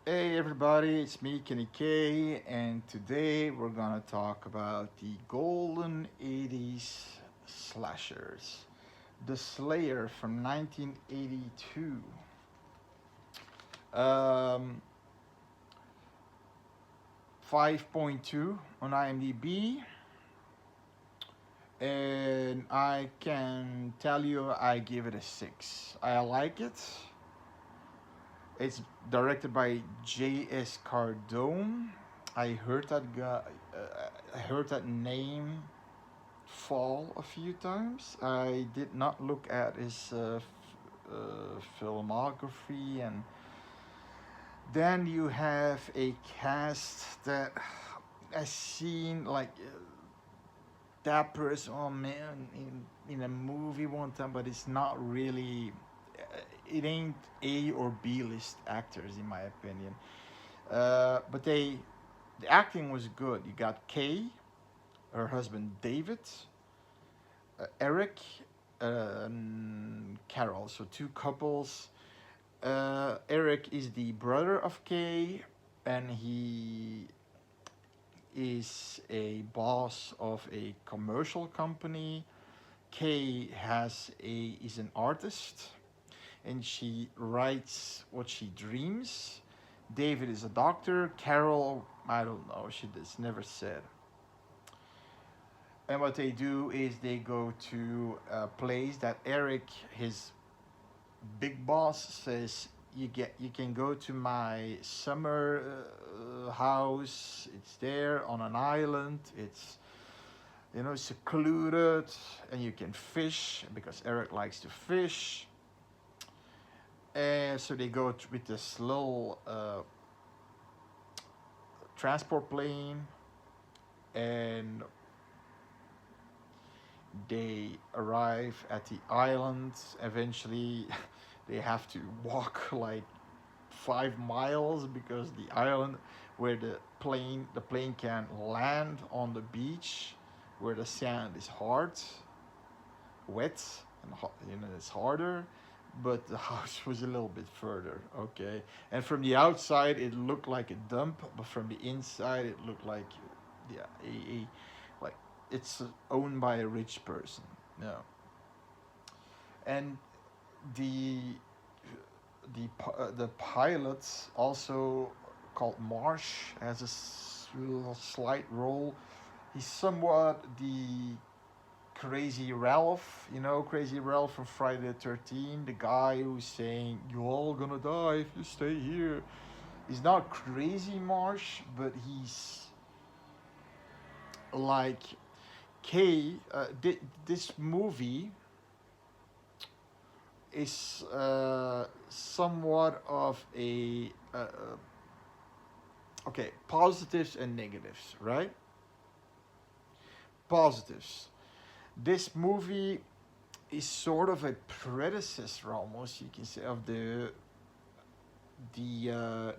Hey everybody, it's me, Kenny K, and today we're gonna talk about the golden 80s slashers. The Slayer from 1982. Um, 5.2 on IMDb, and I can tell you I give it a 6. I like it. It's directed by J.S. Cardone. I heard that guy. I heard that name fall a few times. I did not look at his filmography, and then you have a cast that I've seen like that person. Oh man, in a movie one time, but it's not really. It ain't A or B list actors in my opinion. But the acting was good. You got Kay, her husband David, Eric, Carol. So two couples. Eric is the brother of Kay, and he is a boss of a commercial company. Kay is an artist, and she writes what she dreams. David is a doctor. Carol, I don't know. It's never said. And what they do is they go to a place that Eric, his big boss, says you can go to my summer house. It's there on an island. It's secluded, and you can fish because Eric likes to fish. And so they go with this little transport plane, and they arrive at the island. Eventually, they have to walk like 5 miles because the island where the plane can land on the beach, where the sand is hard, wet, and it's harder. But the house was a little bit further, okay. And from the outside, it looked like a dump, but from the inside, it looked like, yeah, like it's owned by a rich person. Yeah, and the the pilot, also called Marsh, has a little slight role. He's somewhat the Crazy Ralph, Crazy Ralph from Friday the 13th, the guy who's saying, "You're all gonna die if you stay here." He's not Crazy Marsh, but he's like Kay. This movie is somewhat of a okay, positives and negatives, right? Positives. This movie is sort of a predecessor, almost you can say, of the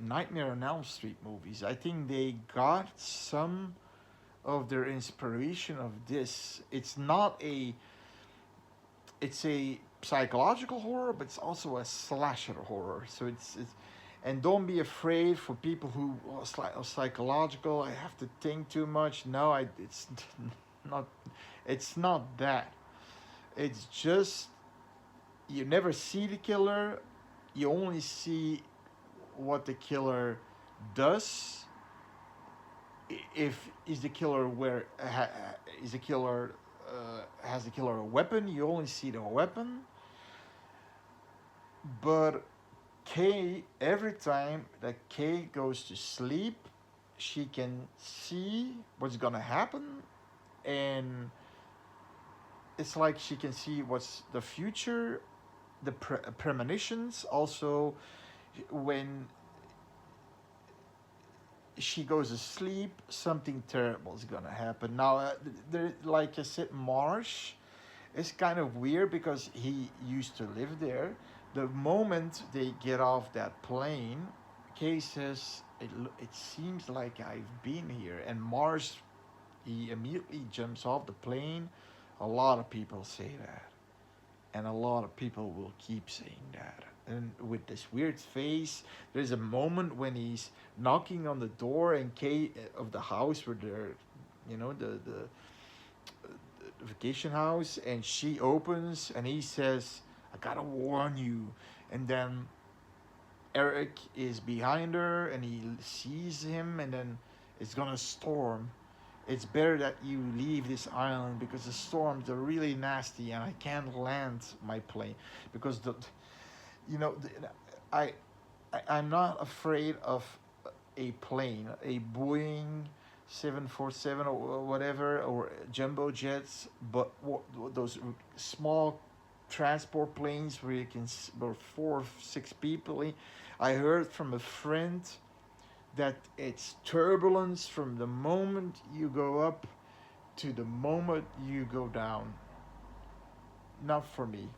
Nightmare on Elm Street movies. I think they got some of their inspiration of this. It's a psychological horror, but it's also a slasher horror. So it's and don't be afraid for people who are psychological. I have to think too much. No, it's not. It's not that. It's just you never see the killer. You only see what the killer does. If is the killer where is the killer has the killer a weapon? You only see the weapon. But Kay, every time that Kay goes to sleep, she can see what's gonna happen, and it's like she can see what's the future, the premonitions. Also, when she goes to sleep, something terrible is gonna happen. Now, there, like I said, Marsh is kind of weird because he used to live there. The moment they get off that plane, Kay says, "It seems like I've been here," and Marsh, he immediately jumps off the plane. A lot of people say that, and a lot of people will keep saying that. and with this weird face. There's a moment when he's knocking on the door and Kate of the house where they're, the vacation house, and she opens and he says, "I gotta warn you," and then Eric is behind her and he sees him, and then it's gonna storm. It's better that you leave this island because the storms are really nasty and I can't land my plane because you know, the, I, I'm not afraid of a plane, a Boeing 747 or whatever, or jumbo jets, but those small transport planes where you can where 4 or 6 people. I heard from a friend that it's turbulence from the moment you go up to the moment you go down. Not for me.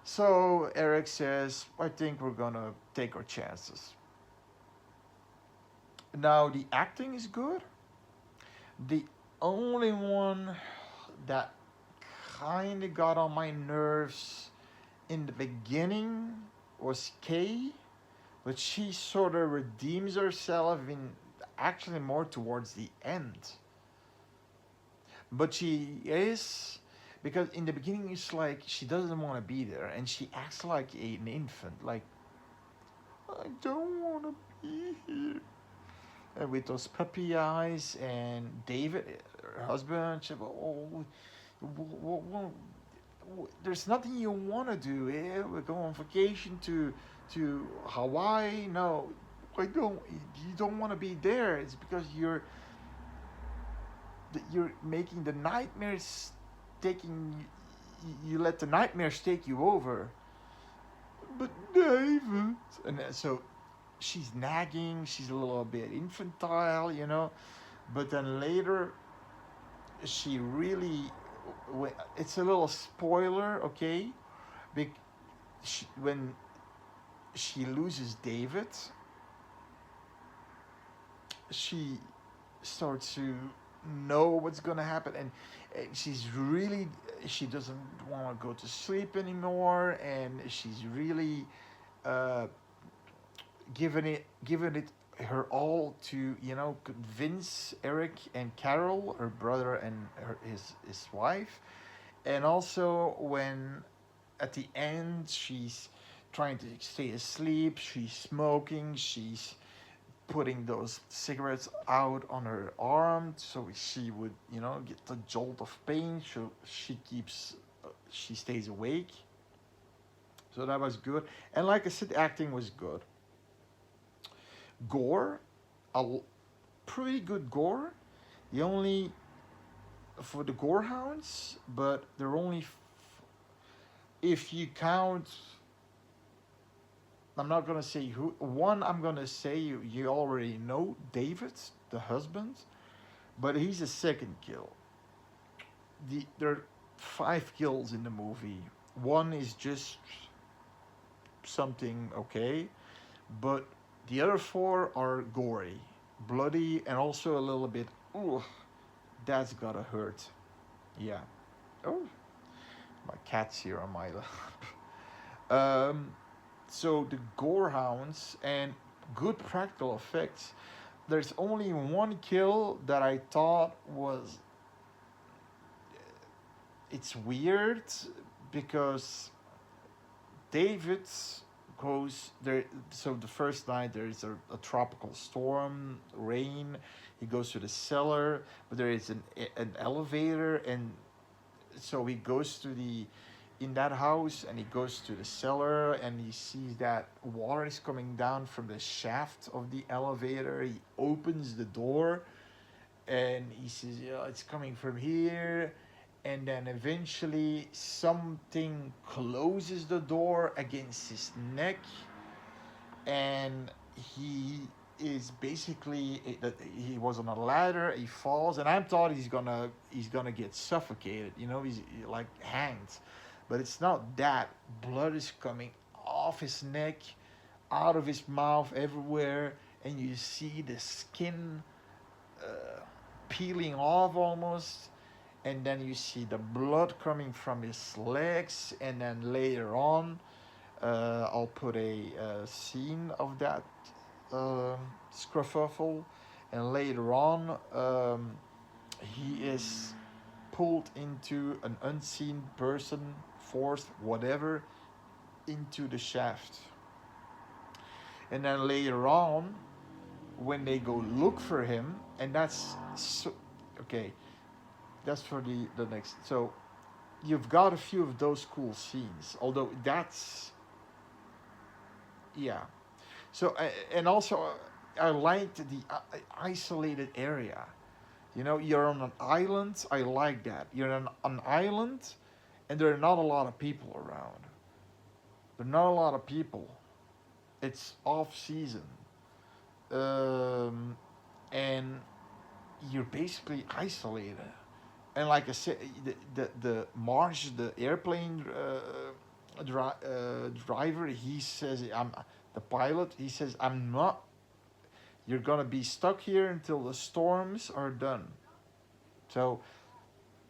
So Eric says, I think we're gonna take our chances. Now, the acting is good. The only one that kind of got on my nerves in the beginning was Kay, but she sort of redeems herself in actually more towards the end. But she is, because in the beginning it's like she doesn't want to be there and she acts like an infant, like, I don't want to be here. And with those puppy eyes, and David, her husband, she, oh, there's nothing you want to do. Eh? We go on vacation to Hawaii. No, I don't. You don't want to be there. It's because you're making the nightmares taking. You let the nightmares take you over. But David, and so she's nagging. She's a little bit infantile, But then later, she really. It's a little spoiler, okay? When she loses David, she starts to know what's gonna happen, and she doesn't want to go to sleep anymore, and she's really uh, giving it her all to convince Eric and Carol, her brother, and his wife. And also when at the end she's trying to stay asleep, she's smoking, she's putting those cigarettes out on her arm so she would get the jolt of pain, so she stays awake. So that was good, and like I said, the acting was good. Gore, a pretty good gore. The only for the gore hounds, but they're only if you count. I'm not gonna say who. One, I'm gonna say you already know David, the husband, but he's a second kill. There are 5 kills in the movie. One is just something okay, but the other 4 are gory, bloody, and also a little bit. Ooh, that's gotta hurt. Yeah. Oh, my cat's here on my lap. So the gorehounds and good practical effects. There's only one kill that I thought was. It's weird because David goes there. So the first night there is a tropical storm, rain. He goes to the cellar, but there is an elevator, and so he goes to the in that house, and he goes to the cellar, and he sees that water is coming down from the shaft of the elevator. He opens the door, and he says, "Yeah, it's coming from here." And then eventually something closes the door against his neck, and he is basically he was on a ladder, he falls, and I thought he's gonna get suffocated, he's like hanged, but it's not that. Blood is coming off his neck, out of his mouth, everywhere, and you see the skin peeling off almost, and then you see the blood coming from his legs, and then later on, I'll put a scene of that um, scruffle, and later on, he is pulled into an unseen person, force, whatever, into the shaft. And then later on, when they go look for him, and that's so, okay, that's for the next. So you've got a few of those cool scenes, although that's, yeah. So and also I liked the isolated area. You know, you're on an island. I like that. You're on an island, and there are not a lot of people around. There are not a lot of people. It's off season, um, and you're basically isolated. And like I said, the Marsh, the airplane driver, he says, "I'm the pilot." He says, "I'm not. You're gonna be stuck here until the storms are done." So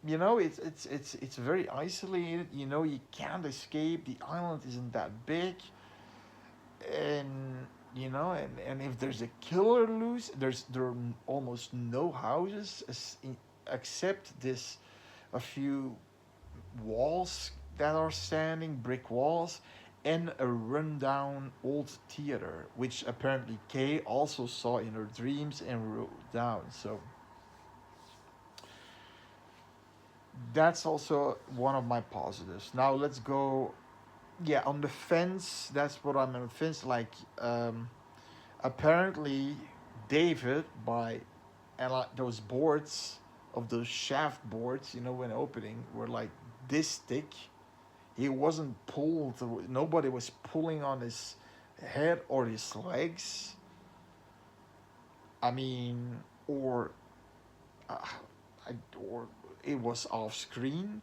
you know, it's very isolated. You know, you can't escape. The island isn't that big, and you know, and if there's a killer loose, there are almost no houses except this a few walls that are standing, brick walls, and a rundown old theater, which apparently Kay also saw in her dreams and wrote down. So that's also one of my positives. Now let's go. Yeah, on the fence. That's what I'm on the fence. Like, apparently, David by and like those boards of those shaft boards, you know, when opening, were like this thick. He wasn't pulled. Nobody was pulling on his head or his legs. I mean, or uh, or it was off screen.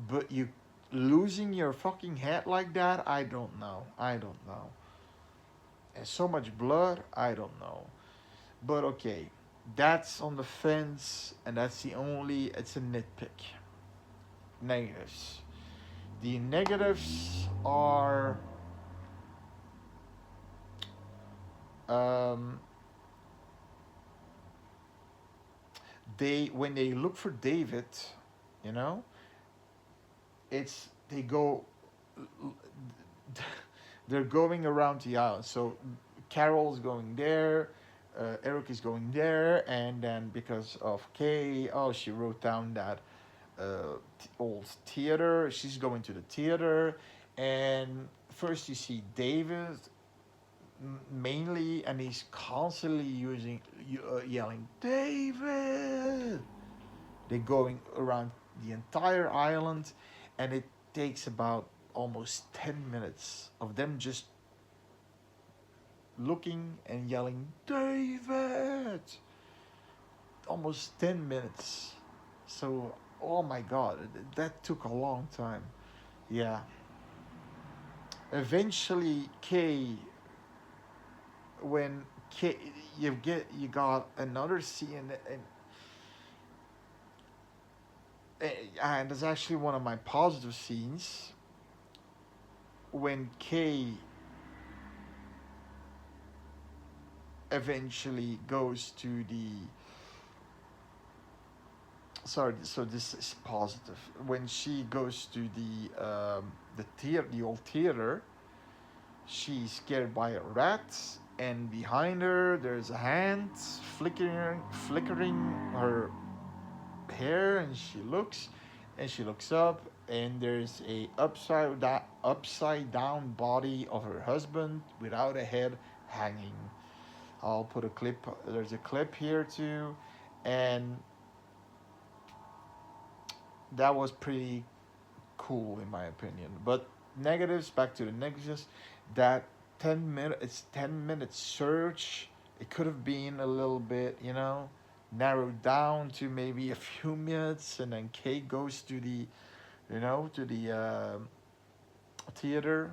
But you losing your fucking head like that, I don't know. I don't know. And so much blood, I don't know. But okay, that's on the fence, and that's the only. It's a nitpick. Negatives. The negatives are um, they when they look for David, you know, it's they go they're going around the island. So Carol's going there, Eric is going there, and then because of Kay, oh, she wrote down that old theater. She's going to the theater, and first you see David mainly, and he's constantly yelling David. They're going around the entire island, and it takes about almost 10 minutes of them just looking and yelling David. Almost 10 minutes. So, oh my god, that took a long time. Yeah. Eventually, Kay, when Kay, you got another scene, and it's actually one of my positive scenes when Kay eventually goes to the sorry, so this is positive when she goes to the theater, the old theater. She's scared by a rat, and behind her there's a hand flickering her hair, and she looks up, and there's a upside down body of her husband without a head hanging. I'll put a clip. There's a clip here too, and that was pretty cool in my opinion. But negatives, back to the negatives. That 10 minute search. It could have been a little bit, you know, narrowed down to maybe a few minutes, and then Kate goes to the, you know, to the theater.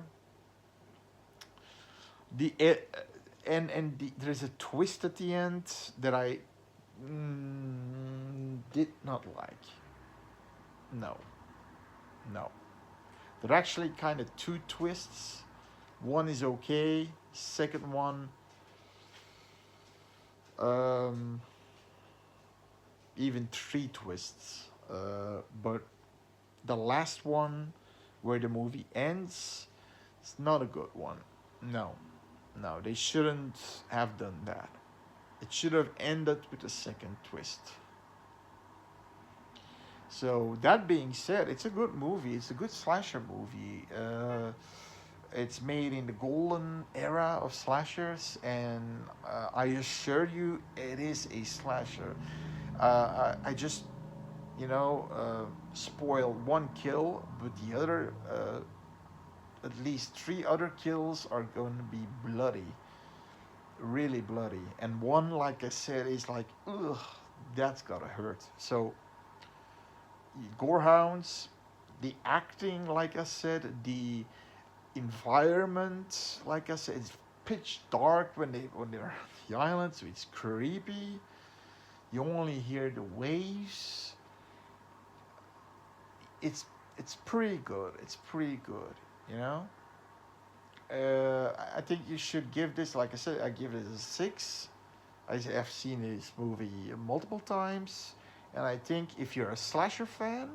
The there's a twist at the end that I did not like. No, no. There are actually kind of two twists. One is okay. Second one, um, even three twists. But the last one, where the movie ends, it's not a good one. No, no, they shouldn't have done that. It should have ended with a second twist. So that being said, it's a good movie. It's a good slasher movie. It's made in the golden era of slashers, and I assure you, it is a slasher. I just, spoiled one kill, but the other, at least three other kills are going to be bloody, really bloody. And one, like I said, is like, ugh, that's gotta hurt. So, Gorehounds, the acting, like I said, the environment, like I said, it's pitch dark when they're on the island, so it's creepy. You only hear the waves. It's pretty good. It's pretty good, you know. I think you should give this, like I said, I give it a 6. Have seen this movie multiple times, and I think if you're a slasher fan,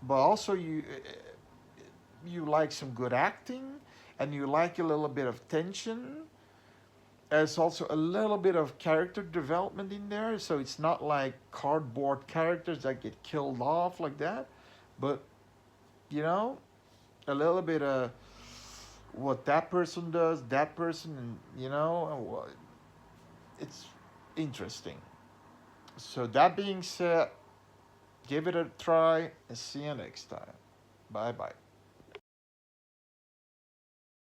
but also you like some good acting, and you like a little bit of tension. There's also a little bit of character development in there, so it's not like cardboard characters that get killed off like that, but you know, a little bit of what that person does, that person, and it's interesting. So that being said, give it a try and see you next time. Bye bye.